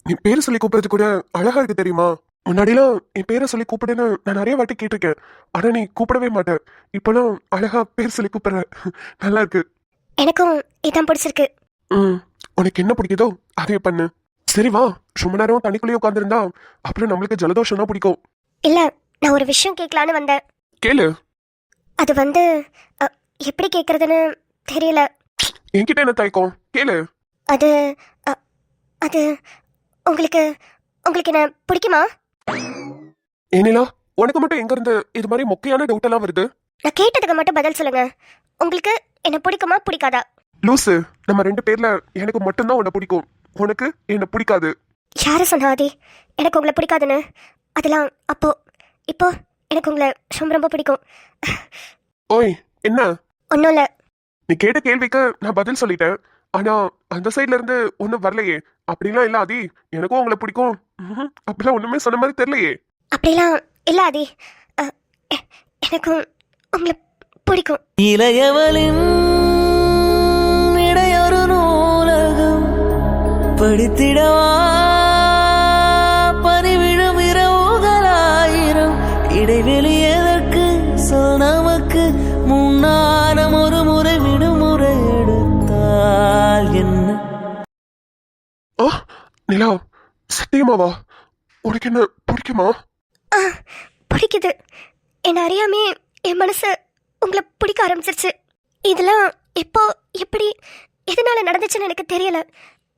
நீ பேரை சொல்லி கூப்பிடுறது கூட அழகா இருக்கு தெரியுமா? முன்னாடிலாம் என் பேரை சொல்லி கூப்பிடுன்னு நான் நிறைய வாட்டி கேட்டிருக்கேன். ஆனா நீ கூப்பிடவே மாட்ட. இப்பெல்லாம் அழகா பேர் சொல்லி கூப்பிடுற. நல்லா இருக்கு. எனக்கும் இதான் பிடிச்சிருக்கு. ம். உனக்கு என்ன பிடிக்குதோ அதே பண்ணு. சரி வா. ரொம்ப நேரம் தனிக்குள்ளேயே உட்காந்துருந்தா அப்புறம் நம்மளுக்கு ஜலதோஷம் தான் பிடிக்கும். இல்ல, நான் ஒரு விஷயம் கேட்கலான்னு வந்தேன். கேளு. அது வந்து அ, எப்படி கேட்கறதுன்னு தெரியல. என்கிட்ட என்ன தயக்கம்? கேளு. அது அ, அது உங்களுக்கு உங்களுக்கு என்ன பிடிக்குமா? ஏனிலா, உனக்கு மட்டும் எங்க இருந்து இது மாதிரி மொக்கையான டவுட் எல்லாம் வருது? நான் கேட்டதுக்கு மட்டும் பதில் சொல்லுங்க. உங்களுக்கு என்ன பிடிக்குமா பிடிக்காதா? லூசு. நம்ம ரெண்டு பேர்ல எனக்கு மட்டும்தான் உன்னை பிடிக்கும். உனக்கு என்ன பிடிக்காது. யாரு சொன்னா ஆதி எனக்கு உங்களை பிடிக்காதுன்னு? அதெல்லாம் அப்போ. இப்போ எனக்கு உங்களை ரொம்ப ரொம்ப பிடிக்கும். ஓய், என்ன? ஒன்றும் இல்லை. நீ கேட்ட கேள்விக்கு நான் பதில் சொல்லிட்டேன். ஆனா அந்த சைட்ல இருந்து ஒண்ணும் வரலையே. அப்படிலாம் இல்ல ஆதி. எனக்கும் உங்களை பிடிக்கும். அப்படிலாம் ஒண்ணுமே சொன்ன மாதிரி தெரியலையே. அப்படிலாம் இல்லை ஆதி. அ, எ- எனக்கும் உங்களை பிடிக்கும். இளையவளின் இடையொரு நூலகம் படித்திடவா பனிவிழும் இரவுகளாயிரம் இடைவெளி எதற்கு சொல் நமக்கு முன்னாரம் ஒரு முறை விடுமுறை எடுத்தால் என்ன? ஆ, நிலா, சத்தியமாவா? உனக்கு என்ன பிடிக்குமா? ஆ, பிடிக்குது. என்ன அறியாமே என் மனசு உங்களை பிடிக்க ஆரம்பிச்சிருச்சு. இதெல்லாம் எப்போ எப்படி எதனால நடந்துச்சுன்னு எனக்கு தெரியல.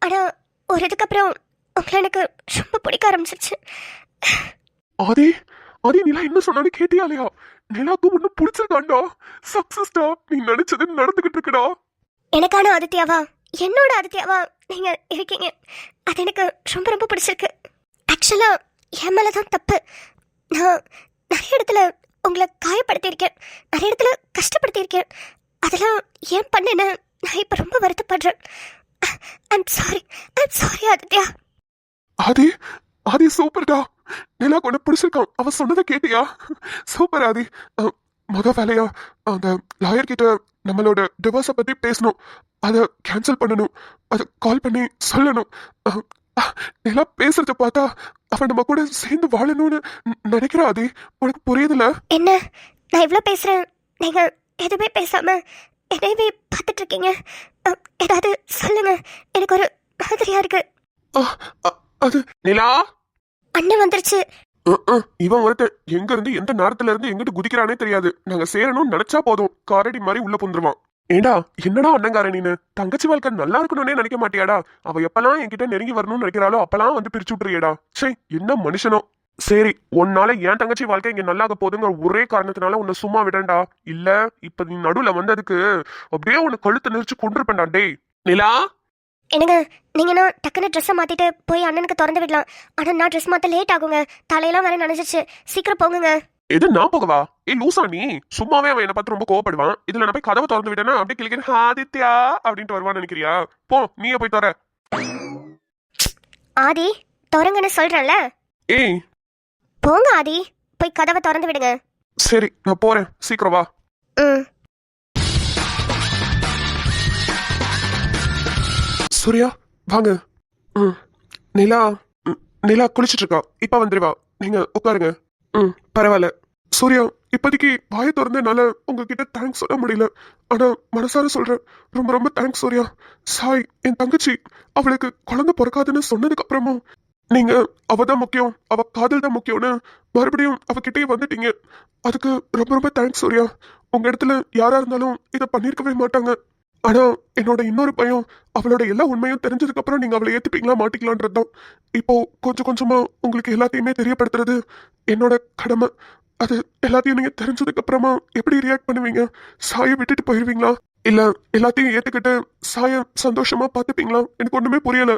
ஆனால் ஒரு இதுக்கப்புறம் உங்களை எனக்கு ரொம்ப பிடிக்க ஆரம்பிச்சிருச்சு. ஆதி, ஆதி, நிலா என்ன சொன்னாலும் கேட்டியா இல்லையா? நிலாக்கு ஒண்ணு பிடிச்சிருக்காண்டா. சக்சஸ்டா. நீ நினைச்சது நடந்துகிட்டு இருக்குடா. எனக்கான ஆதித்யாவா, என்னோட ஆதித்யாவா நீங்க இருக்கீங்க. அது எனக்கு ரொம்ப ரொம்ப பிடிச்சிருக்கு. ஆக்சுவலா என் மேல தான் தப்பு. நான் நிறைய இடத்துல உங்களை காயப்படுத்தியிருக்கேன், நிறைய இடத்துல கஷ்டப்படுத்தியிருக்கேன். அதெல்லாம் ஏன் பண்ணேன்னு நான் இப்போ ரொம்ப வருத்தப்படுறேன். I'm sorry, I'm sorry Aditya. Adhi, Adhi சூப்பர்டா. நிலா ஒண்ணு பிடிச்சிருக்கான். அவ சொன்னதை கேட்டியா? சூப்பர் ஆதி. முத வேலையா அந்த லாயர் கிட்ட நம்மளோட டிவோர்ஸை பத்தி பேசணும். அதை கேன்சல் பண்ணணும். அதை கால் பண்ணி சொல்லணும். அஹ், அஹ், நிலா பேசுறத பார்த்தா அவன் நம்ம கூட சேர்ந்து வாழணும்னு நினைக்கிறா ஆதி. உனக்கு புரியுதுல? என்ன, நான் இவ்வளோ பேசுகிறேன், நீங்கள் எதுவுமே பேசாமல் என்னையவே பார்த்துட்டு இருக்கீங்க. ஏதாவது சொல்லுங்க, எனக்கு ஒரு மாதிரியா இருக்கு. அஹ், அ- அது நிலா. அண்ணன் வந்துருச்சு. இவன் ஒருத்தன் எங்க இருந்து எந்த நேரத்துல இருந்து எங்கிட்டு குதிக்கிறானே தெரியாது. நாங்க சேரணும்னு நினைச்சா போதும் காரடி மாதிரி உள்ள புந்துருவான். ஏண்டா, என்னடா அண்ணங்கார நீனு? தங்கச்சி வாழ்க்கை நல்லா இருக்கணும்னே நினைக்க மாட்டியாடா? அவ எப்பெல்லாம் என்கிட்ட நெருங்கி வரணும்னு நினைக்கிறாளோ அப்பெல்லாம் வந்து பிரிச்சு விட்டுறியடா. சே, என்ன மனுஷனோ. சரி, உன்னால என் தங்கச்சி வாழ்க்கை இங்க நல்லாக போகுதுங்கிற ஒரே காரணத்தினால உன்னை சும்மா விடண்டா. இல்ல இப்ப நீ நடுவுல வந்ததுக்கு அப்படியே உன்னை கழுத்து நெரிச்சு கொண்டிருப்பேன்டா. டேய் நிலா. என்னங்க, நீங்கன்னா டக்குன்னு ட்ரெஸ்ஸை மாற்றிட்டு போய் அண்ணனுக்கு திறந்து விடலாம். ஆனால் நான் ட்ரெஸ் மாற்ற லேட் ஆகுங்க. தலையெல்லாம் வேற நனைஞ்சிச்சு. சீக்கிரம் போங்குங்க. எது நான் போகவா? லூசா நீ? சும்மாவே அவன் என்ன பார்த்து ரொம்ப கோவப்படுவான். இதுல நான் போய் கதவை திறந்து விட்டேன்னா அப்படியே கிளிக்கிறேன் ஆதித்யா அப்படின்ட்டு வருவான்னு நினைக்கிறியா? போ, நீயே போய் தர. ஆதி, திறங்கன்னு சொல்கிறேன்ல. ஏய் போங்க ஆதி, போய் கதவை திறந்து விடுங்க. சரி, நான் போறேன். சீக்கிரம் வா. ம். சூர்யா, வாங்க. நிலா. நிலா குளிச்சிட்டு இருக்கா. இப்ப வந்துருவா. நீங்க உட்காருங்க. பரவாயில்ல. சூர்யா, இப்போதைக்கு வாயை திறந்தனால உங்ககிட்ட தேங்க்ஸ் சொல்ல முடியல. ஆனா மனசார சொல்றேன், ரொம்ப ரொம்ப தேங்க்ஸ் சூர்யா. சாய், என் தங்கச்சி, அவளுக்கு குழந்தை பிறக்காதுன்னு சொன்னதுக்கு அப்புறமும் நீங்க அவதான் முக்கியம், அவ காதல் தான் முக்கியம்னு மறுபடியும் அவகிட்டயே வந்துட்டீங்க. அதுக்கு ரொம்ப ரொம்ப தேங்க்ஸ் சூர்யா. உங்க இடத்துல யாரா இருந்தாலும் இதை பண்ணிருக்கவே மாட்டாங்க. ஆனா என்னோட இன்னொரு பையன், அவளோட எல்லா உண்மையும் தெரிஞ்சதுக்கு அப்புறம் நீங்க அவளை ஏத்துப்பீங்களா மாட்டீங்களான்றதுதான். இப்போ கொஞ்சம் கொஞ்சமா உங்களுக்கு எல்லாத்தையுமே தெரியப்படுத்துறது என்னோட கடமை. அது எல்லாத்தையும் நீங்க தெரிஞ்சதுக்கு அப்புறமா எப்படி ரியாக்ட் பண்ணுவீங்க? சாயை விட்டுட்டு போயிருவீங்களா? இல்ல எல்லாத்தையும் ஏத்துக்கிட்டு சாய சந்தோஷமா பாத்துப்பீங்களா? எனக்கு ஒண்ணுமே புரியல.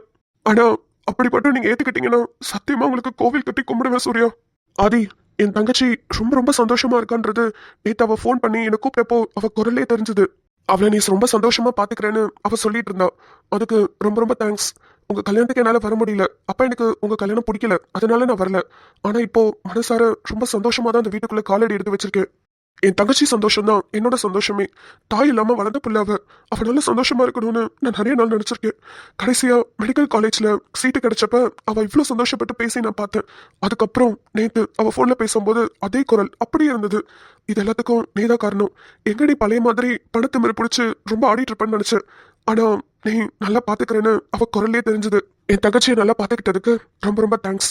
ஆனா அப்படிப்பட்ட நீங்க ஏத்துக்கிட்டீங்கன்னா சத்தியமா உங்களுக்கு கோவில் கட்டி கும்பிடுவேன் சூர்யா. ஆதி, என் தங்கச்சி ரொம்ப ரொம்ப சந்தோஷமா இருக்கான்றது நேத்து அவ ஃபோன் பண்ணி என்னை கூப்பிட்டப்போ அவ குரல்லே தெரிஞ்சது. அவளை நீ ரொம்ப சந்தோஷமா பாத்துக்கிறேன்னு அவ சொல்லிட்டு இருந்தா. அதுக்கு ரொம்ப ரொம்ப தேங்க்ஸ். உங்க கல்யாணத்துக்கு என்னால வர முடியல. அப்ப எனக்கு உங்க கல்யாணம் பிடிக்கல, அதனால நான் வரல. ஆனா இப்போ மனசார ரொம்ப சந்தோஷமா தான் இந்த வீட்டுக்குள்ள காலடி எடுத்து வச்சிருக்கேன். என் தங்கச்சி சந்தோஷம் தான் என்னோட சந்தோஷமே. தாய் இல்லாம வளர்ந்த பிள்ளாவ அவ நல்ல சந்தோஷமா இருக்கணும்னு நான் நிறைய நாள் நினைச்சிருக்கேன். கடைசியா மெடிக்கல் காலேஜ்ல சீட்டு கிடைச்சப்ப அவ இவ்வளவு சந்தோஷப்பட்டு பேசி நான் பார்த்தேன். அதுக்கப்புறம் நேத்து அவ போன்ல பேசும்போது அதே குரல் அப்படியே இருந்தது. இது எல்லாத்துக்கும் நீதான் காரணம். எங்கடி பழைய மாதிரி பணத்தை மேல பிடிச்சு ரொம்ப ஆடிட்டு இருப்பேன்னு நினைச்சேன். ஆனா நீ நல்லா பாத்துக்கிறேன்னு அவ குரல்லே தெரிஞ்சது. என் தங்கச்சியை நல்லா பாத்துக்கிட்டதுக்கு ரொம்ப ரொம்ப தேங்க்ஸ்.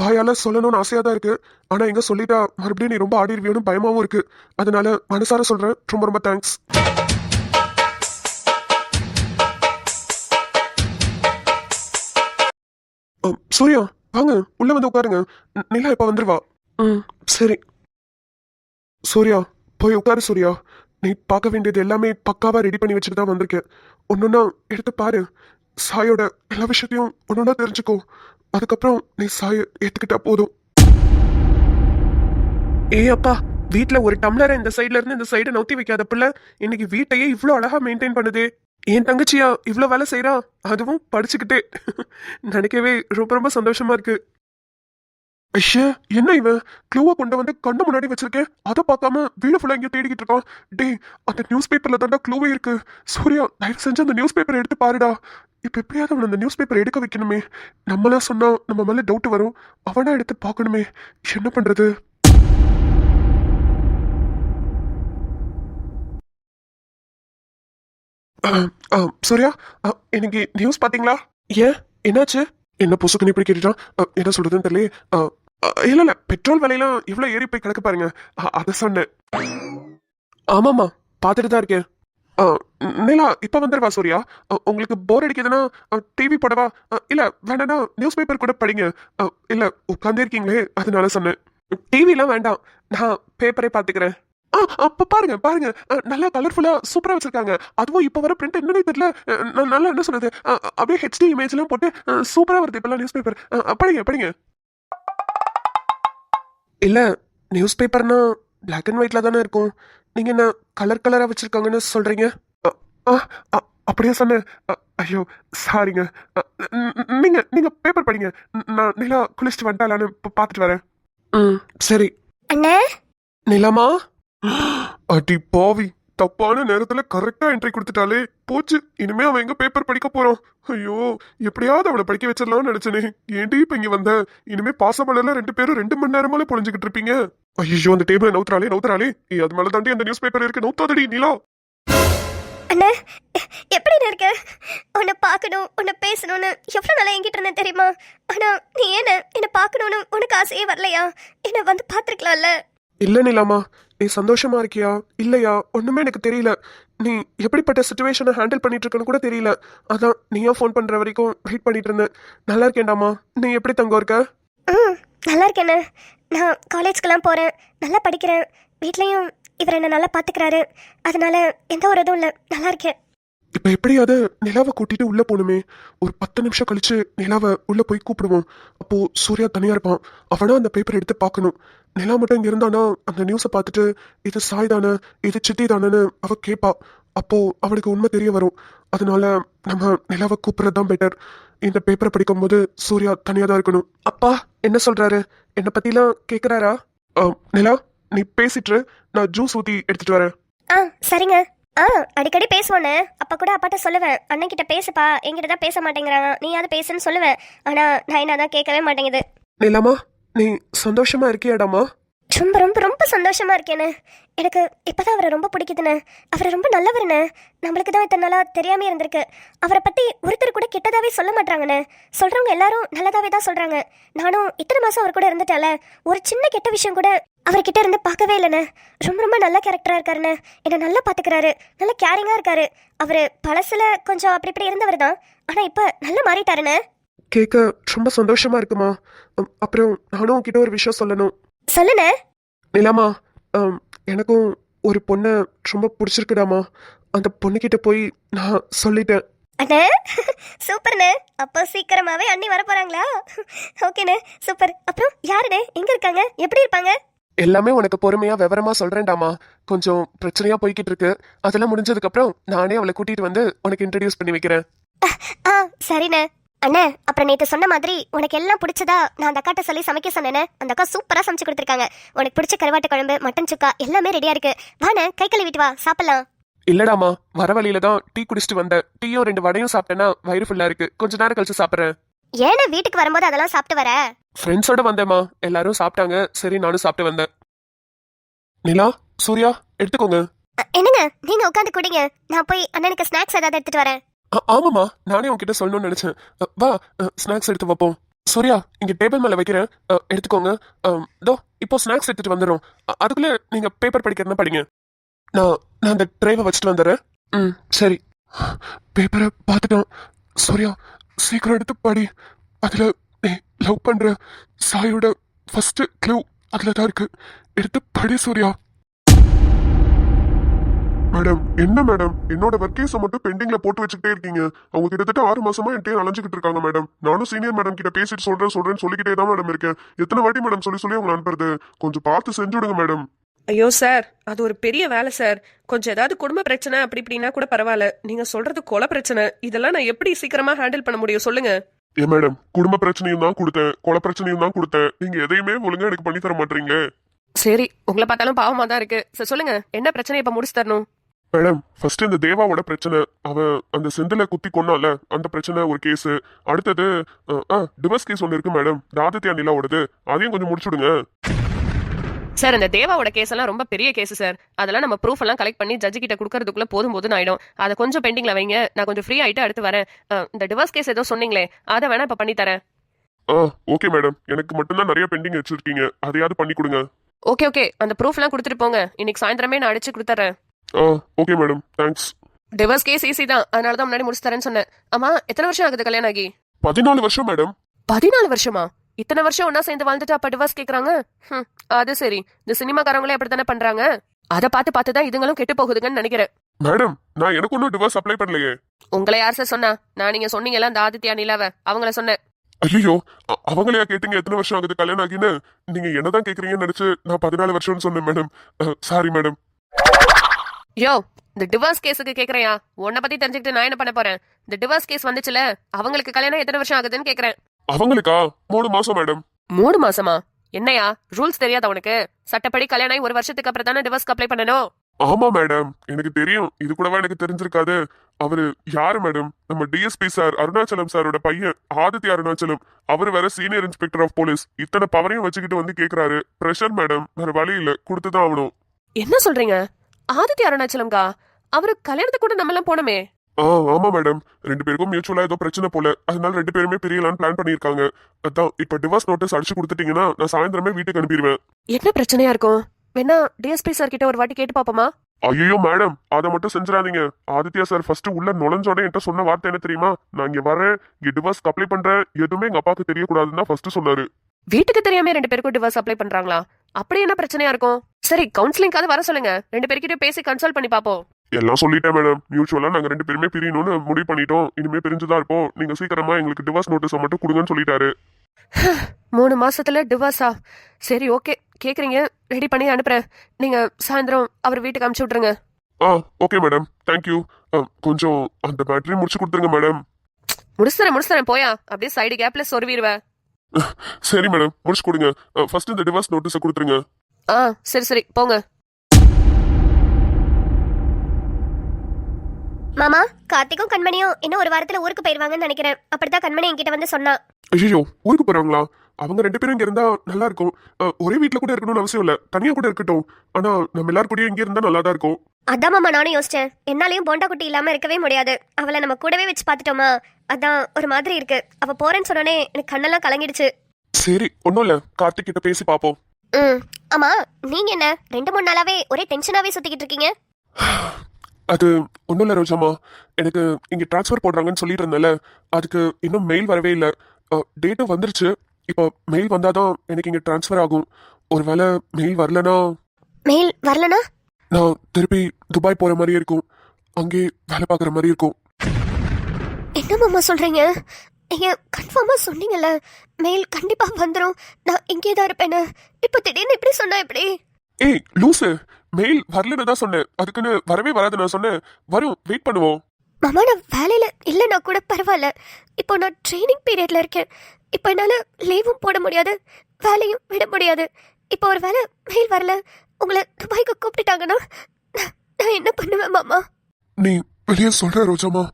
வாயால சொல்லணும்னு ஆசையா தான் இருக்கு. ஆனா எங்க சொல்லிட்டா மறுபடியும் நீ ரொம்ப ஆடிடுவியோன்னு பயமாவும் இருக்கு. அதனால மனசார சொல்றேன், ரொம்ப ரொம்ப தேங்க்ஸ். சூர்யா வாங்க உள்ள வந்து உட்காருங்க. நிலா இப்ப வந்துருவா. சரி சூர்யா போய் உட்காரு. சூர்யா நீ பார்க்க வேண்டியது எல்லாமே பக்காவா ரெடி பண்ணி வச்சுட்டு தான் வந்திருக்கேன். ஒன்னொன்னா எடுத்து பாரு. சாயோட எல்லா விஷயத்தையும் ஒன்னொன்னா தெரிஞ்சுக்கோ. அதுக்கப்புறம் நீ சாய ஏத்துக்கிட்டா போதும். அப்பா வீட்டுல ஒரு டம்ளரை இந்த சைட்ல இருந்து இந்த சைடு நவுத்தி வைக்காத பிள்ளை இன்னைக்கு வீட்டையே இவ்வளவு அழகா மெயின்டைன் பண்ணுது. என் தங்கச்சியா இவ்வளவு வேலை செய்யறா, அதுவும் படிச்சுக்கிட்டே. நினைக்கவே ரொம்ப ரொம்ப சந்தோஷமா இருக்கு. ஐயா என்ன இவன் க்ளூவை கொண்டு வந்து கண்ணு முன்னாடி வச்சிருக்கேன், அதை பார்க்காம வீடு ஃபுல்லா இங்கே தேடிக்கிட்டு இருக்கான். டே அந்த நியூஸ் பேப்பர்ல தாண்டா க்ளூவே இருக்கு. சூர்யா தயவு செஞ்சு அந்த நியூஸ் பேப்பரை எடுத்து பாருடா. இப்ப எப்படியாவது அவன் அந்த நியூஸ் பேப்பர் எடுக்க வைக்கணுமே. நம்மளா சொன்னா நம்ம மேல டவுட் வரும். அவனா எடுத்து பார்க்கணுமே. என்ன பண்றது? சூர்யா இன்னைக்கு நியூஸ் பாத்தீங்களா? ஏன் என்னாச்சு? என்ன பொசுக்குன்னு இப்படி கேட்டுட்டான். என்ன சொல்றதுன்னு தெரியல. இல்ல இல்ல பெட்ரோல் விலையெல்லாம் எவ்வளவு ஏறி போய் கிடக்கு பாருங்க. அத சொன்னேன். ஆமாமா பாத்துட்டு தான் இருக்கேன். நிலா இப்ப வந்துருவா. சூர்யா உங்களுக்கு போர் அடிக்குதுன்னா டிவி போடவா? இல்ல வேண்டாம்னா நியூஸ் பேப்பர் கூட படிங்க. இல்ல உட்கார்ந்தே இருக்கீங்களே அதனால சொன்னேன். டிவிலாம் வேண்டாம், நான் பேப்பரே பாத்துக்கிறேன். அப்ப பாருங்க பாருங்க, நல்லா கலர்ஃபுல்லா சூப்பரா வச்சிருக்காங்க. அதுவும் இப்ப வர பிரிண்ட் என்னன்னே தெரியல. நல்லா என்ன சொல்றது, அப்படியே ஹெச்டி இமேஜ் எல்லாம் போட்டு சூப்பரா வருது இப்பெல்லாம் நியூஸ் பேப்பர். படிங்க படிங்க. இல்ல நியூஸ் பேப்பர்னா பிளாக் அண்ட் ஒயிட்ல தானே இருக்கும். நீங்க என்ன கலர் கலரா வச்சிருக்காங்கன்னு சொல்றீங்க? அப்படியே சொன்னேன். ஐயோ சாரிங்க. நீங்க நீங்க பேப்பர் படிங்க. நான் நிலா குளிச்சுட்டு வந்துட்டாலான்னு பாத்துட்டு வரேன். சரி. அண்ணே நிலாமா அடி பாவி, தப்பான நேரத்துல கரெக்டா என்ட்ரி கொடுத்துட்டாலே போச்சு. இனிமே அவன் எங்க பேப்பர் படிக்க போறான்? ஐயோ எப்படியாவது அவளை படிக்க வச்சிடலாம்னு நினைச்சனே. ஏன்டி இப்ப இங்க வந்த? இனிமே பாசமலர்ல 2 பேரும் 2 மணி நேரமாலே பொழிஞ்சுக்கிட்டு இருப்பீங்க. ஐயோ அந்த டேபிள நவுத்துறாளே நவுத்துறாளே. அது மேல தாண்டி அந்த நியூஸ் பேப்பர் இருக்கு, நவுத்தாதடி நிலா. அண்ணே எப்படி இருக்க? உன்னை பார்க்கணும் உன்னை பேசணும்னு எவ்வளவு நாளா என்கிட்ட இருந்தேன் தெரியுமா? ஆனா நீ என்ன பார்க்கணும்னு உனக்கு ஆசையே வரலையா? என்ன வந்து பார்த்துருக்கலாம்ல. இல்ல நிலாமா, நீ சந்தோஷமா இருக்கியா இல்லையா ஒண்ணுமே எனக்கு தெரியல. நீ எப்படிப்பட்ட சுச்சுவேஷனை ஹேண்டில் பண்ணிட்டு இருக்கன்னு கூட தெரியல. அதான் நீயா ஃபோன் பண்ற வரைக்கும் வெயிட் பண்ணிட்டு இருந்தேன். நல்லா இருக்கேன்டாமா. நீ எப்படி தங்க இருக்க? நல்லா இருக்கேண்ணே. நான் காலேஜ்க்கெல்லாம் போறேன், நல்லா படிக்கிறேன். வீட்லயும் இவர் என்ன நல்லா பாத்துக்கிறாரு. அதனால எந்த ஒரு இதுவும் இல்லை, நல்லா இருக்கேன். இப்ப எப்படியாவது நிலாவை கூட்டிட்டு உள்ள போகணுமே. ஒரு 10 நிமிஷம் கழிச்சு நிலாவை உள்ள போய் கூப்பிடுவோம். அப்போ சூர்யா தனியா இருப்பான். அவனா அந்த பேப்பர் எடுத்து பார்க்கணும். நிலா மட்டும் இங்க இருந்தானா அந்த நியூஸை பார்த்துட்டு இது சாய் தானே இது சித்தி தானேன்னு அவ கேட்பா. அப்போ அவனுக்கு உண்மை தெரிய வரும். அதனால நம்ம நிலாவை கூப்பிடுறதுதான் பெட்டர். இந்த பேப்பரை படிக்கும் போது சூர்யா தனியா தான் இருக்கணும். அப்பா என்ன சொல்றாரு? என்னை பத்திலாம் கேக்குறாரா? நிலா நீ பேசிட்டு நான் ஜூஸ் ஊத்தி எடுத்துட்டு வரேன். சரிங்க. அடிக்கடி பேசுவானே. அப்ப கூட அப்பாட்ட சொல்லுவேன், அண்ணன் கிட்ட பேசுப்பா, என்கிட்ட தான் பேச மாட்டேங்கிறான், நீயாவது பேசுன்னு சொல்லுவேன். ஆனா நான் என்னதான் கேட்கவே மாட்டேங்குது. நிலாமா நீ சந்தோஷமா இருக்கியாடாமா? ரொம்ப ரொம்ப ரொம்ப சந்தோஷமா இருக்கேன்னு. எனக்கு இப்பதான் அவரை ரொம்ப பிடிக்குதுன்னு. அவர் ரொம்ப நல்லவருன்னு. நம்மளுக்கு தான் இத்தனை நாளா தெரியாம இருந்திருக்கு. அவரை பத்தி ஒருத்தர் கூட கெட்டதாவே சொல்ல மாட்டாங்கன்னு. சொல்றவங்க எல்லாரும் நல்லதாவே தான் சொல்றாங்க. நானும் இத்தனை மாசம் அவர் கூட இருந்துட்டால, ஒரு சின்ன கெட்ட விஷயம் கூட அவர்கிட்ட இருந்து பார்க்கவே இல்லைன்னு. ரொம்ப ரொம்ப நல்ல கேரக்டரா இருக்காருன்னு. என்ன நல்லா பாத்துக்கிறாரு, நல்ல கேரிங்கா இருக்காரு. அவரு பழசுல கொஞ்சம் அப்படி இப்படி இருந்தவர் தான், ஆனா இப்ப நல்லா மாறிட்டாருன்னு. கேட்க ரொம்ப சந்தோஷமா இருக்குமா. அப்புறம் நானும் உன்கிட்ட ஒரு விஷயம் சொல்லணும். சொல்லுண்ணே. நிலாமா எனக்கும் ஒரு பொண்ணை ரொம்ப பிடிச்சிருக்குடாமா. அந்த பொண்ணுகிட்ட போய் நான் சொல்லிட்டேன். அண்ணே சூப்பர்ண்ணே. அப்போ சீக்கிரமாவே அண்ணி வர போறாங்களா? ஓகேண்ணே சூப்பர். அப்புறம் யாருண்ணே, எங்க இருக்காங்க, எப்படி இருப்பாங்க? எல்லாமே உனக்கு பொறுமையா விவரமா சொல்றேன்டாமா. கொஞ்சம் பிரச்சனையா போய்கிட்டு இருக்கு. அதெல்லாம் முடிஞ்சதுக்கு அப்புறம் நானே அவளை கூட்டிட்டு வந்து உனக்கு இன்ட்ரடியூஸ் பண்ணி வைக்கிறேன். சரிண்ணே. அண்ணே, அப்புறம் நேத்து சொன்ன மாதிரி உனக்கு எல்லாம் பிடிச்சதா நான் அந்த அக்காட்ட சொல்லி சமைக்க சொன்னேனே, அந்த அக்கா சூப்பரா சமைச்சு கொடுத்துருக்காங்க. உனக்கு பிடிச்ச கருவாட்டு குழம்பு, மட்டன் சுக்கா எல்லாமே ரெடியா இருக்கு. வாண்ணே, கை கழுவிட்டு வா, சாப்பிடலாம். இல்லடாமா, வர வழியில தான் டீ குடிச்சிட்டு வந்தேன். டீயும் 2 வடையும் சாப்பிட்டேன்னா வயிறு ஃபுல்லா இருக்கு. கொஞ்ச நேரம் கழிச்சு சாப்பிட்றேன். ஏன்னா வீட்டுக்கு வரும்போது அதெல்லாம் சாப்பிட்டு வர? ஃப்ரெண்ட்ஸோட வந்தேம்மா, எல்லாரும் சாப்பிட்டாங்க, சரி நானும் சாப்பிட்டு வந்தேன். நிலா, சூர்யா எடுத்துக்கோங்க. என்னங்க, நீங்க உட்காந்து குடிங்க, நான் போய் அண்ணனுக்கு ஸ்நாக்ஸ் ஏதாவது எடுத்துட்டு வரேன். ஆமாம்மா, நானே உன்கிட்ட சொல்லணும்னு நினைச்சேன். வா, ஸ்நாக்ஸ் எடுத்து வைப்போம். சூர்யா, இங்க டேபிள் மேல வைக்கிறேன், எடுத்துக்கோங்க. தோ இப்போ ஸ்நாக்ஸ் எடுத்துட்டு வந்துடும். அதுக்குள்ள நீங்க பேப்பர் படிக்கிறதுனா படிங்க. நான் அந்த ட்ரைவை வச்சுட்டு வந்துடுறேன். சரி. பேப்பரை பார்த்துட்டோம். சூர்யா, சீக்கிரம் எடுத்து படி. அதுல நீ லவ் பண்ற சாயோட ஃபர்ஸ்ட் க்ளூ அதுல தான் இருக்கு. எடுத்து படி சூர்யா. மேடம், என்ன மேடம், என்னோட ஒர்க் கேஸை மட்டும் பெண்டிங்ல போட்டு வச்சுக்கிட்டே இருக்கீங்க. அவங்க கிட்டத்தட்ட 6 மாசமா என்கிட்ட அலைஞ்சிக்கிட்டு இருக்காங்க மேடம். நானும் சீனியர் மேடம் கிட்ட பேசிட்டு சொல்றேன்னு சொல்லிக்கிட்டே தான் மேடம் இருக்கேன். எத்தனை வாட்டி மேடம் சொல்லி உங்களை அனுப்புறது? கொஞ்சம் பார்த்து செஞ்சு விடுங்க மேடம். ஐயோ சார், அது ஒரு பெரிய வேலை சார். கொஞ்சம் ஏதாவது குடும்ப பிரச்சனை அப்படி இப்படின்னா கூட பரவாயில்ல, நீங்க சொல்றது கொலை பிரச்சனை. இதெல்லாம் நான் எப்படி சீக்கிரமா ஹேண்டில் பண்ண முடியும் சொல்லுங்க. ஏன் மேடம், குடும்ப பிரச்சனையும் தான் கொடுத்தேன், கொலை பிரச்சனையும் தான் கொடுத்தேன். நீங்க எதையுமே ஒழுங்கா எனக்கு பண்ணி தர மாட்டீங்க. சரி, உங்களை பார்த்தாலும் பாவமா தான் இருக்கு சார். சொல்லுங்க, என்ன பிரச்சனை இப்ப முடிச்சு தரணும்? மேடம், ஃபர்ஸ்ட் இந்த தேவாவோட பிரச்சனை, அவன் அந்த செந்தில குத்தி கொன்னால அந்த பிரச்சனை ஒரு கேஸ். அடுத்தது டிவர்ஸ் கேஸ் ஒன்று இருக்கு மேடம், ஆதித்யா நிலாவோடது, அதையும் கொஞ்சம் முடிச்சுடுங்க. சார், இந்த தேவாவோட கேஸ் எல்லாம் ரொம்ப பெரிய கேஸ் சார். அதெல்லாம் நம்ம ப்ரூஃப் எல்லாம் கலெக்ட் பண்ணி ஜட்ஜி கிட்ட கொடுக்கறதுக்குள்ள போதும் ஆயிடும். அதை கொஞ்சம் பெண்டிங்ல வைங்க, நான் கொஞ்சம் ஃப்ரீ ஆயிட்டு அடுத்து வரேன். இந்த டிவர்ஸ் கேஸ் ஏதோ சொன்னீங்களே, அதை வேணா இப்ப பண்ணி தரேன். ஓகே மேடம், எனக்கு மட்டும்தான் நிறைய பெண்டிங் வச்சிருக்கீங்க, அதையாவது பண்ணி கொடுங்க. ஓகே, அந்த ப்ரூஃப் எல்லாம் கொடுத்துட்டு போங்க. இன்னைக்கு சாயந்தரமே நான் அடிச்சு கொடுத்துறேன். Okay madam, thanks. Divorce case easy தான், அதனால தான் முன்னாடி முடிச்சு தரேன்னு சொன்னேன். ஆமா, எத்தனை வருஷம் ஆகுது கல்யாணம் ஆகி? 14 வருஷம் மேடம். 14 வருஷமா? இத்தனை வருஷம் ஒன்னா சேர்ந்து வாழ்ந்துட்டு அப்ப டிவர்ஸ் கேக்குறாங்க. அது சரி, இந்த சினிமாக்காரங்களே அப்படித்தானே பண்றாங்க. அதை பார்த்து தான் இதுங்களும் கெட்டு போகுதுங்கன்னு நினைக்கிறேன். மேடம், நான் எனக்கு ஒன்னும் டிவர்ஸ் அப்ளை பண்ணலையே. உங்களை யார் சார் சொன்னா? நான் நீங்க சொன்னீங்கல்ல அந்த ஆதித்யா நிலாவ, அவங்கள சொன்னேன். ஐயோ, அவங்களையா கேட்டீங்க எத்தனை வருஷம் ஆகுது கல்யாணம் ஆகின்னு? நீங்க என்னதான் கேக்குறீங்கன்னு நினைச்சு நான் 14 வருஷம்னு சொன்னேன் மேடம். Sorry madam. யோ, இந்த டிவர்ஸ் கேஸுக்கு கேக்குறையா? உன்னை பத்தி தெரிஞ்சுக்கிட்டு நான் என்ன பண்ண போறேன்? இந்த டிவர்ஸ் கேஸ் வந்துச்சுல, அவங்களுக்கு கல்யாணம் எத்தனை வருஷம் ஆகுதுன்னு கேக்குறேன். அவங்களுக்கா 3 மாசம் மேடம். 3 மாசமா? என்னையா ரூல்ஸ் தெரியாத உனக்கு? சட்டப்படி கல்யாணம் ஆகி 1 வருஷத்துக்கு அப்புறம் தானே டிவர்ஸ்க்கு அப்ளை பண்ணணும். ஆமா மேடம், எனக்கு தெரியும். இது கூடவா எனக்கு தெரிஞ்சிருக்காது? அவரு யாரு மேடம்? நம்ம டிஎஸ்பி சார் அருணாச்சலம் சாரோட பையன் ஆதித்ய அருணாச்சலம். அவரு வேற சீனியர் இன்ஸ்பெக்டர் ஆஃப் போலீஸ். இத்தனை பவரையும் வச்சுக்கிட்டு வந்து கேக்குறாரு. பிரஷர் மேடம், வேற வழி இல்ல, கொடுத்துதான் ஆகணும். என்ன சொல்றீங்க? ஆதித்ய அருணாச்சலம்கா? அவரு கல்யாணத்துக்கு கூட நம்ம எல்லாம் போனோமே. ஆமா மேடம், 2 பேருக்கும் மியூச்சுவலா ஏதோ பிரச்சனை போல, அதனால 2 பேருமே பிரியலான்னு பிளான் பண்ணிருக்காங்க. அதான் இப்ப டிவோர்ஸ் நோட்டீஸ் அடிச்சு கொடுத்துட்டீங்கன்னா நான் சாயந்தரமே வீட்டுக்கு அனுப்பிடுவேன். என்ன பிரச்சனையா இருக்கும்? வேணா டிஎஸ்பி சார் கிட்ட ஒரு வாட்டி கேட்டு பாப்போமா? ஐயோ மேடம், அதை மட்டும் செஞ்சிடாதீங்க. ஆதித்யா சார் ஃபர்ஸ்ட் உள்ள நுழைஞ்சோட என்கிட்ட சொன்ன வார்த்தை என்ன தெரியுமா? நான் இங்க வரேன், இங்க டிவோர்ஸ் அப்ளை பண்றேன், எதுவுமே எங்க அப்பாவுக்கு தெரியக்கூடாதுன்னு தான் ஃபர்ஸ்ட் சொன்னாரு. வீட்டுக்கு தெரியாம 2 பேருக்கும் டிவோர்ஸ் அப்ளை பண்றாங்களா? அப்படி என்ன பிரச்சனையா இருக்கும்? சரி, கவுன்சிலிங்காவது வர சொல்லுங்க, 2 பேர்கிட்ட பேசி கன்சல்ட் பண்ணி பாப்போம். எல்லாம் சொல்லிட்டேன் மேடம், மியூச்சுவலா நாங்க 2 பேருமே பிரியணும்னு முடிவு பண்ணிட்டோம். இனிமே பிரிஞ்சுதான் இருப்போம். நீங்க சீக்கிரமா எங்களுக்கு டிவோர்ஸ் நோட்டீஸ் மட்டும் கொடுங்கன்னு சொல்லிட்டாரு. 3 மாசத்துல டிவோர்ஸா? சரி, ஓகே, கேக்குறீங்க, ரெடி பண்ணி அனுப்புறேன். நீங்க சாயந்தரம் அவர் வீட்டுக்கு அனுப்பிச்சு விட்டுருங்க. Okay madam, thank you. கொஞ்சம் அந்த பேட்டரி முடிச்சு கொடுத்துருங்க மேடம். முடிச்சுறேன் போயா, அப்படியே சைடு கேப்ல சொருவிடுவேன். சரி மேடம், முடிச்சு கொடுங்க. ஃபர்ஸ்ட் இந்த டிவோர்ஸ் நோட்டீஸை கொடுத்துருங்க. சரி போங்க. மாமா, கார்த்திக்கும் கண்மணியும் இன்னும் 1 வாரத்துல ஊருக்கு போயிருவாங்கன்னு நினைக்கிறேன். அப்படிதான் கண்மணி என்கிட்ட வந்து சொன்னா. ஐயோ, ஊருக்கு போறாங்களா? அவங்க 2 பேரும் இங்க இருந்தா நல்லா இருக்கும். ஒரே வீட்டுல கூட இருக்கணும்னு அவசியம் இல்ல, தனியா கூட இருக்கட்டும். ஆனா நம்ம எல்லாரும் கூடயும் இங்க இருந்தா நல்லா தான் இருக்கும். அதான் மாமா நானும் யோசிச்சேன். என்னாலையும் போண்டா குட்டி இல்லாம இருக்கவே முடியாது. அவளை நம்ம கூடவே வச்சு பாத்துட்டோமா, அதான் ஒரு மாதிரி இருக்கு. அவ போறேன்னு சொன்னோனே எனக்கு கண்ணெல்லாம் கலங்கிடுச்சு. சரி, ஒன்னும் இல்ல, கார்த்திக் கிட்ட பேசி பாப்போம். ஆமா, நீங்க என்ன 2-3 நாளாவே ஒரே டென்ஷனாவே சுத்திக்கிட்டு இருக்கீங்க? அது ஒன்றும் இல்லை ரோஜாமா, எனக்கு இங்கே ட்ரான்ஸ்ஃபர் போடுறாங்கன்னு சொல்லிட்டு இருந்தேன்ல, அதுக்கு இன்னும் மெயில் வரவே இல்லை. டேட்டும் வந்துருச்சு. இப்போ மெயில் வந்தாதான் எனக்கு இங்கே ட்ரான்ஸ்ஃபர் ஆகும். ஒருவேளை மெயில் வரலனா நான் திருப்பி துபாய் போகிற மாதிரி இருக்கும், அங்கே வேலை பார்க்குற மாதிரி இருக்கும். என்ன மாமா சொல்றீங்க? நீங்க கன்ஃபார்மா சொன்னீங்கல்ல மெயில் கண்டிப்பா வந்துடும், நான் இங்கே தான் இருப்பேன்னு. இப்போ திடீர்னு இப்படி சொன்னா எப்படி? ஏய் லூசு, மெயில் வரலன்னு தான் சொன்னேன், அதுக்குன்னு வரவே வராது நான் சொன்னேன். வரும், வெயிட் பண்ணுவோம். மாமா நான் வேலையில் இல்லைன்னா கூட பரவாயில்ல. இப்போ நான் ட்ரைனிங் பீரியட்ல இருக்கேன். இப்போ என்னால் லீவும் போட முடியாது, வேலையும் விட முடியாது. இப்போ ஒரு வேலை மெயில் வரல, உங்களை துபாய்க்கு கூப்பிட்டுட்டாங்கன்னா நான் என்ன பண்ணுவேன் மாமா? நீ வெளியே சொல்ற ரோஜாமா,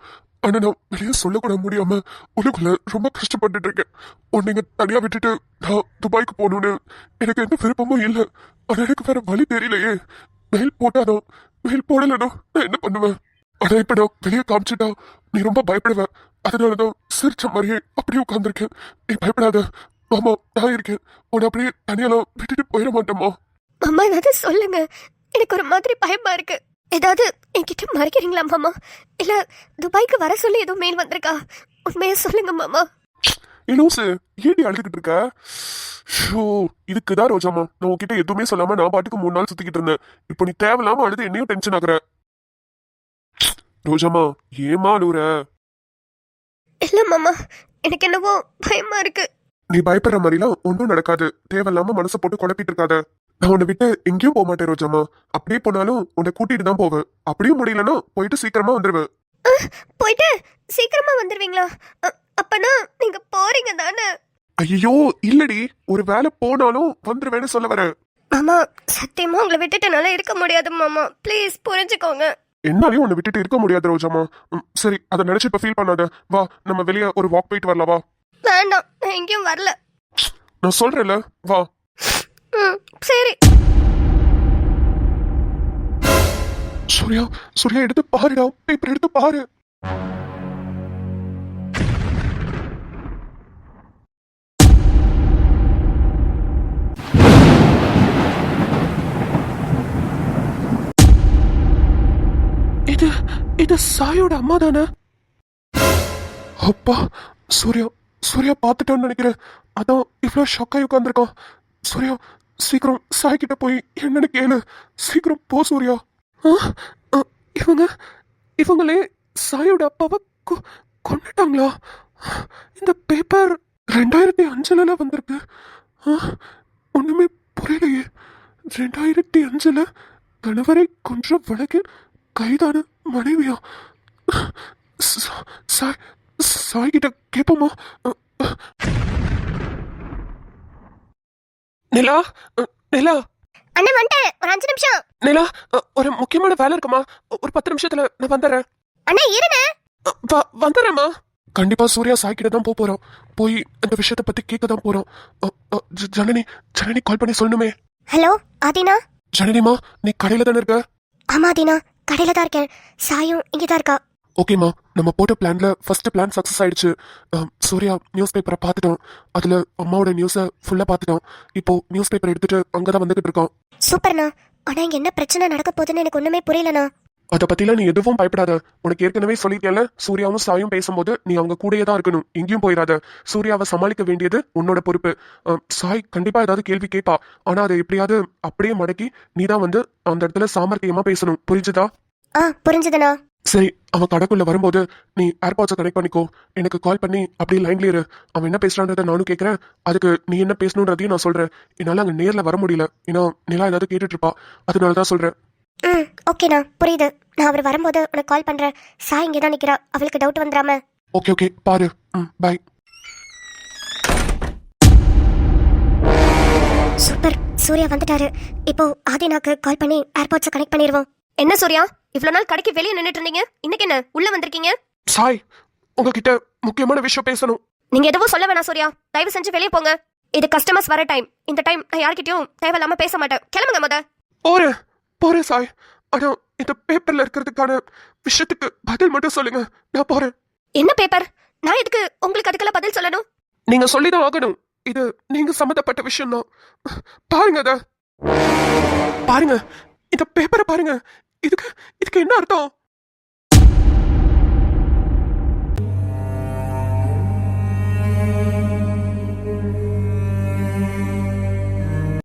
ஆனா நான் வெளியே சொல்லக்கூட முடியாம உனக்குள்ள ரொம்ப கஷ்டப்பட்டுட்டு இருக்கேன். உன்னை நீங்க தனியா விட்டுட்டு நான் துபாய்க்கு போகணும்னு எனக்கு எந்த விருப்பமும் இல்லை. ஆனா எனக்கு வேற வழி தெரியலையே. மெயில் போட்டாதான், மெயில் போடலனா நான் என்ன பண்ணுவேன்? ஆனா இப்ப நான் வெளியே காமிச்சிட்டா நீ ரொம்ப பயப்படுவ. அதனாலதான் சிரிச்ச மாதிரியே அப்படியே உட்கார்ந்துருக்கேன். நீ பயப்படாத மாமா, நான் இருக்கேன். உன்னை அப்படியே தனியெல்லாம் விட்டுட்டு போயிட மாட்டேம்மா. மாமா ஏதாவது சொல்லுங்க, எனக்கு ஒரு மாதிரி பயமா இருக்கு. ஏதாவது என்கிட்ட மறைக்கிறீங்களா மாமா? இல்ல துபாய்க்கு வர சொல்லி ஏதோ மெயில் வந்திருக்கா? உண்மையா சொல்லுங்க மாமா. லூசு, ஏடி அழுதுகிட்டு இருக்க? ஷோ, இதுக்குதான் ரோஜாமா நான் உன்கிட்ட எதுவுமே சொல்லாம நான் பாட்டுக்கு 3 நாள் சுத்திக்கிட்டு இருந்தேன். இப்போ நீ தேவையில்லாம அழுது என்னையும் டென்ஷன் ஆகுற. ரோஜாமா ஏமா அழுகுற? இல்ல மாமா, எனக்கு என்னவோ பயமா இருக்கு. நீ பயப்படுற மாதிரிலாம் ஒன்றும் நடக்காது. தேவையில்லாம மனசை போட்டு குழப்பிட்டு இருக்காத. நான் உன்னை விட்டு எங்கேயும் போக மாட்டேன் ரோஜாமா. அப்படியே போனாலும் உன்னை கூட்டிட்டு தான் போவேன். அப்படியும் முடியலன்னா போயிட்டு சீக்கிரமா வந்துடுவேன். போயிட்டு சீக்கிரமா வந்துருவீங்களா? அப்பனா நீங்க போறீங்க தானே? ஐயோ இல்லடி, ஒரு வேலை போனாலும் வந்துருவேன்னு சொல்ல வரேன். மாமா சத்தியமா உங்களை விட்டுட்டு என்னால இருக்க முடியாது மாமா, ப்ளீஸ் புரிஞ்சுக்கோங்க. என்னாலையும் உன்னை விட்டுட்டு இருக்க முடியாது ரோஜாமா. சரி, அதை நினைச்சு இப்ப ஃபீல் பண்ணாத. வா, நம்ம வெளியே ஒரு வாக் போயிட்டு வரலாம். வா. வேண்டாம், நான் எங்கேயும் வரல. நான் சொல்றேன்ல, வா. சரி. சூர்யா, சூர்யா எடுத்து பாருடா, பேப்பர் எடுத்து பாரு. இது இது சாயோட அம்மா தானே? அப்பா, சூர்யா சூர்யா பார்த்துட்டான்னு நினைக்கிறேன். அதான் இவ்வளோ ஷாக்காகி உட்காந்துருக்கான். சூர்யா சீக்கிரம் சாய் கிட்ட போய் என்னன்னு கேளு. சீக்கிரம் போ சூர்யா. இவங்க இவங்களே சாயோட அப்பாவை கொண்டுட்டாங்களா? இந்த பேப்பர் 2005 வந்திருக்கு. ஒண்ணுமே புரியலையே. 2005 கணவரை கொன்ற வழக்கில் கைதான மனைவியா? சாய் கிட்ட கேப்போமா? நிலா, நிலா. அண்ணா வந்துட்டேன், ஒரு 5 நிமிஷம். நிலா, ஒரு முக்கியமான வேலை இருக்குமா? ஒரு 10 நிமிஷத்துல நான் வந்துடுறேன். அண்ணா இருண்ணே. வந்துடுறேம்மா. கண்டிப்பா சூர்யா சாய் கிட்ட தான் போறோம். போய் இந்த விஷயத்தை பத்தி கேட்க தான் போறோம். ஜனனி ஜனனி கால் பண்ணி சொல்லணுமே. ஹலோ ஆதினா. ஜனனிமா, நீ கடையில தானே இருக்க? ஆமா ஆதினா, கடையில தான் இருக்கேன். சாயும் இங்கதான் இருக்கா. ஓகேம்மா, நம்ம போட்ட பிளான்ல ஃபர்ஸ்ட் பிளான் சக்சஸ் ஆயிடுச்சு. சூர்யா நியூஸ் பேப்பரை பார்த்துட்டோம். அதுல அம்மாவோட நியூஸை ஃபுல்லா பார்த்துட்டோம். இப்போ நியூஸ் பேப்பர் எடுத்துட்டு அங்கதான் வந்துகிட்டு இருக்கோம். சூப்பர்ண்ணா. ஆனா இங்க என்ன பிரச்சனை நடக்க போகுதுன்னு எனக்கு ஒண்ணுமே புரியலண்ணா. அதை பத்திலாம் நீ எதுவும் பயப்படாத. உனக்கு ஏற்கனவே சொல்லிட்டேன்ல, சூர்யாவும் சாயும் பேசும்போது நீ அவங்க கூடயே தான் இருக்கணும், எங்கேயும் போயிடாத. சூர்யாவை சமாளிக்க வேண்டியது உன்னோட பொறுப்பு. சாய் கண்டிப்பா ஏதாவது கேள்வி கேட்பா, ஆனா அதை எப்படியாவது அப்படியே மடக்கி நீ தான் வந்து அந்த இடத்துல சாமர்த்தியமா பேசணும். புரிஞ்சுதா? புரிஞ்சுதுண்ணா. சரி, அவன் கடைக்குள்ள வரும்போது நீ ஏர்பாட்ஸை கனெக்ட் பண்ணிக்கோ. எனக்கு கால் பண்ணி அப்படியே லைன்ல இரு. அவன் என்ன பேசுறான்றத நானும் கேட்கறேன். அதுக்கு நீ என்ன பேசணுன்றதையும் நான் சொல்றேன். என்னால அங்க நேர்ல வர முடியல, ஏன்னா நிலா ஏதாவது கேட்டுட்டு இருப்பா. அதனாலதான் சொல்றேன். ஓகேண்ணா, புரியுது. நான் அவர் வரும்போது உனக்கு கால் பண்றேன். சாய் இங்கே தான் நிக்கிறா, அவளுக்கு டவுட் வந்துடாம. ஓகே பாரு. பை. சூப்பர், சூர்யா வந்துட்டாரு. இப்போ ஆதினாக்கு கால் பண்ணி ஏர்பாட்ஸை கனெக்ட் பண்ணிடுவோம். என்ன சூர்யா, இவ்வளவு நாள் கடைக்கு வெளியே நின்னுட்டு இருந்தீங்க, இன்னைக்கு என்ன உள்ள வந்திருக்கீங்க? சாய், உங்ககிட்ட முக்கியமான விஷயம் பேசணும். நீங்க எதுவும் சொல்ல வேணாம் சூர்யா, தயவு செஞ்சு வெளியே போங்க. இது கஸ்டமர்ஸ் வர டைம். இந்த டைம் நான் யார்கிட்டயும் தேவையில்லாம பேச மாட்டேன். கிளம்புங்க முத. போறேன் சாய். ஆனா இந்த பேப்பர்ல இருக்கிறதுக்கான விஷயத்துக்கு பதில் மட்டும் சொல்லுங்க, நான் போறேன். என்ன பேப்பர்? நான் எதுக்கு உங்களுக்கு அதுக்கெல்லாம் பதில் சொல்லணும்? நீங்க சொல்லிதான் ஆகணும். இது நீங்க சம்மந்தப்பட்ட விஷயம் தான். பாருங்க, அத பாருங்க, இந்த பேப்பரை பாருங்க. இதுக்கு என்ன அர்த்தம்?